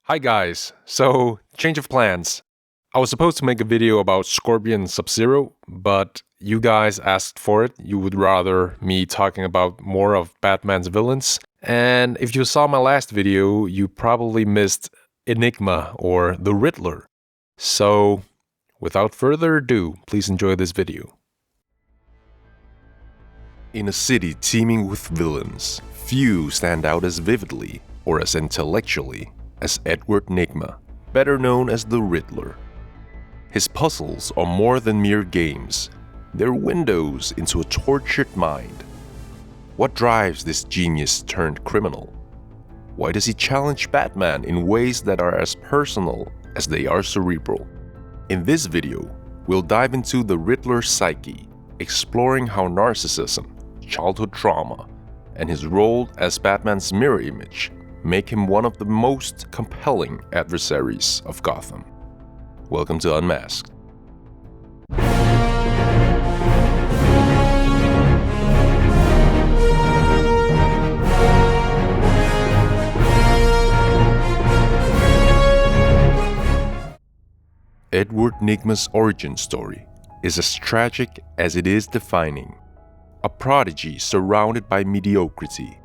Hi guys, so change of plans. I was supposed to make a video about Scorpion Sub-Zero, but you guys asked for it. You would rather me talking about more of Batman's villains. And if you saw my last video, you probably missed Enigma or the Riddler. So, without further ado, please enjoy this video. In a city teeming with villains, few stand out as vividly or as intellectually as Edward Nygma, better known as the Riddler. His puzzles are more than mere games. They're windows into a tortured mind. What drives this genius turned criminal? Why does he challenge Batman in ways that are as personal as they are cerebral? In this video, we'll dive into the Riddler's psyche, exploring how narcissism, childhood trauma, and his role as Batman's mirror image make him one of the most compelling adversaries of Gotham. Welcome to Unmasked. Edward Nygma's origin story is as tragic as it is defining. A prodigy surrounded by mediocrity,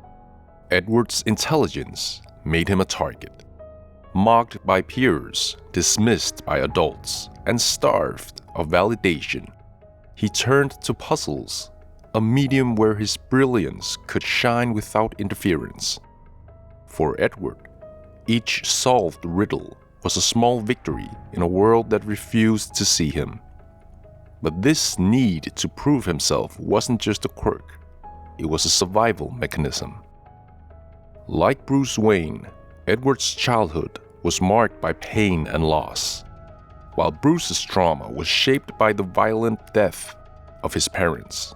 Edward's intelligence made him a target. Mocked by peers, dismissed by adults, and starved of validation, he turned to puzzles, a medium where his brilliance could shine without interference. For Edward, each solved riddle was a small victory in a world that refused to see him. But this need to prove himself wasn't just a quirk, it was a survival mechanism. Like Bruce Wayne, Edward's childhood was marked by pain and loss, while Bruce's trauma was shaped by the violent death of his parents.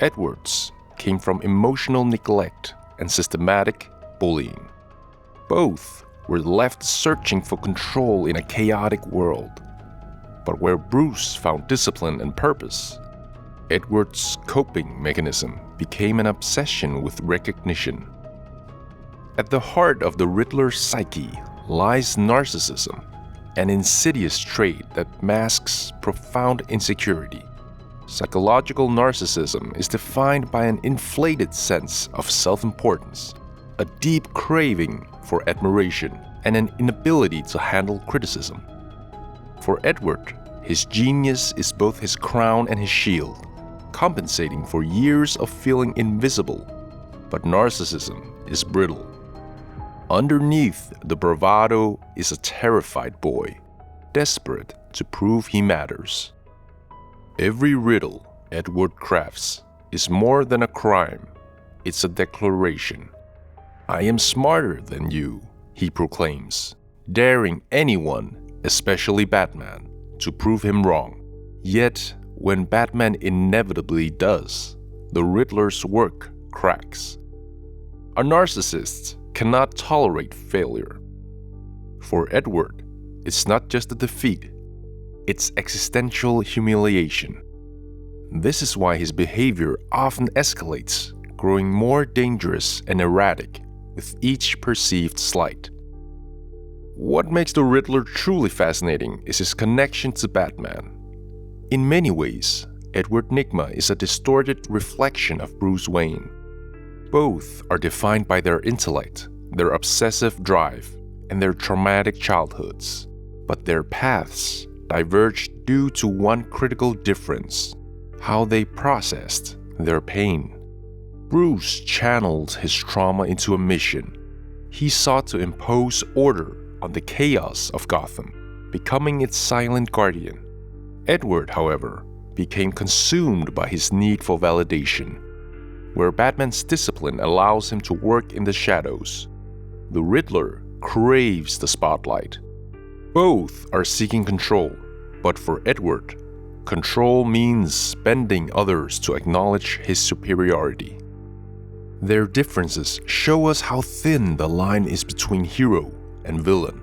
Edward's came from emotional neglect and systematic bullying. Both were left searching for control in a chaotic world. But where Bruce found discipline and purpose, Edward's coping mechanism became an obsession with recognition. At the heart of the Riddler's psyche lies narcissism, an insidious trait that masks profound insecurity. Psychological narcissism is defined by an inflated sense of self-importance, a deep craving for admiration, and an inability to handle criticism. For Edward, his genius is both his crown and his shield, compensating for years of feeling invisible. But narcissism is brittle. Underneath the bravado is a terrified boy, desperate to prove he matters. Every riddle Edward crafts is more than a crime, it's a declaration. "I am smarter than you," he proclaims, daring anyone, especially Batman, to prove him wrong. Yet, when Batman inevitably does, the Riddler's work cracks. A narcissist cannot tolerate failure. For Edward, it's not just a defeat, it's existential humiliation. This is why his behavior often escalates, growing more dangerous and erratic with each perceived slight. What makes the Riddler truly fascinating is his connection to Batman. In many ways, Edward Nygma is a distorted reflection of Bruce Wayne. Both are defined by their intellect, their obsessive drive, and their traumatic childhoods. But their paths diverged due to one critical difference: how they processed their pain. Bruce channeled his trauma into a mission. He sought to impose order on the chaos of Gotham, becoming its silent guardian. Edward, however, became consumed by his need for validation. Where Batman's discipline allows him to work in the shadows, the Riddler craves the spotlight. Both are seeking control, but for Edward, control means bending others to acknowledge his superiority. Their differences show us how thin the line is between hero and villain.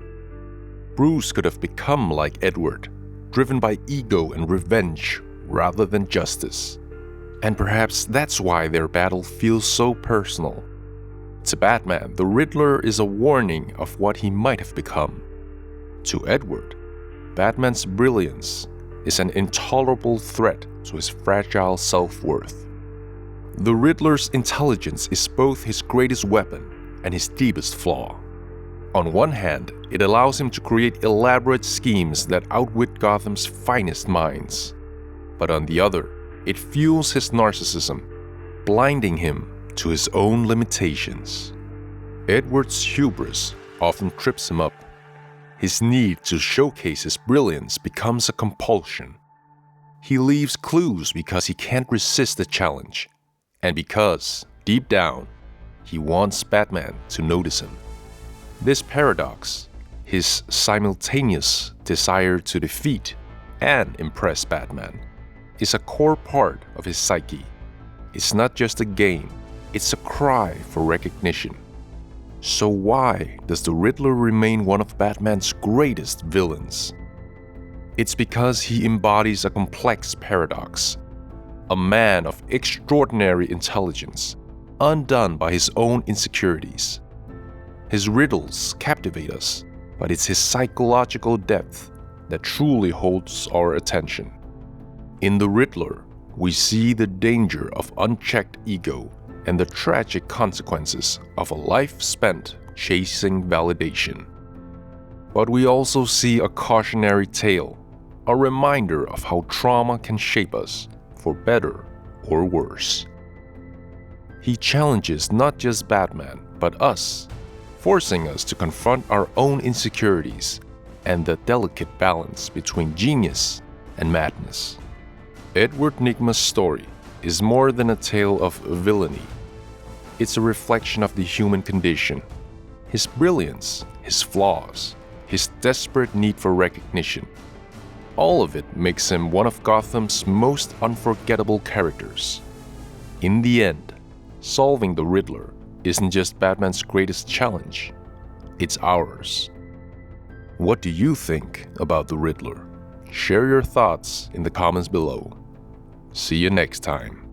Bruce could have become like Edward, driven by ego and revenge rather than justice. And perhaps that's why their battle feels so personal. To Batman, the Riddler is a warning of what he might have become. To Edward, Batman's brilliance is an intolerable threat to his fragile self-worth. The Riddler's intelligence is both his greatest weapon and his deepest flaw. On one hand, it allows him to create elaborate schemes that outwit Gotham's finest minds. But on the other, it fuels his narcissism, blinding him to his own limitations. Edward's hubris often trips him up. His need to showcase his brilliance becomes a compulsion. He leaves clues because he can't resist the challenge, and because, deep down, he wants Batman to notice him. This paradox, his simultaneous desire to defeat and impress Batman, is a core part of his psyche. It's not just a game, it's a cry for recognition. So why does the Riddler remain one of Batman's greatest villains? It's because he embodies a complex paradox. A man of extraordinary intelligence, undone by his own insecurities. His riddles captivate us, but it's his psychological depth that truly holds our attention. In the Riddler, we see the danger of unchecked ego and the tragic consequences of a life spent chasing validation. But we also see a cautionary tale, a reminder of how trauma can shape us, for better or worse. He challenges not just Batman, but us, forcing us to confront our own insecurities and the delicate balance between genius and madness. Edward Nygma's story is more than a tale of villainy. It's a reflection of the human condition, his brilliance, his flaws, his desperate need for recognition. All of it makes him one of Gotham's most unforgettable characters. In the end, solving the Riddler isn't just Batman's greatest challenge, it's ours. What do you think about the Riddler? Share your thoughts in the comments below. See you next time.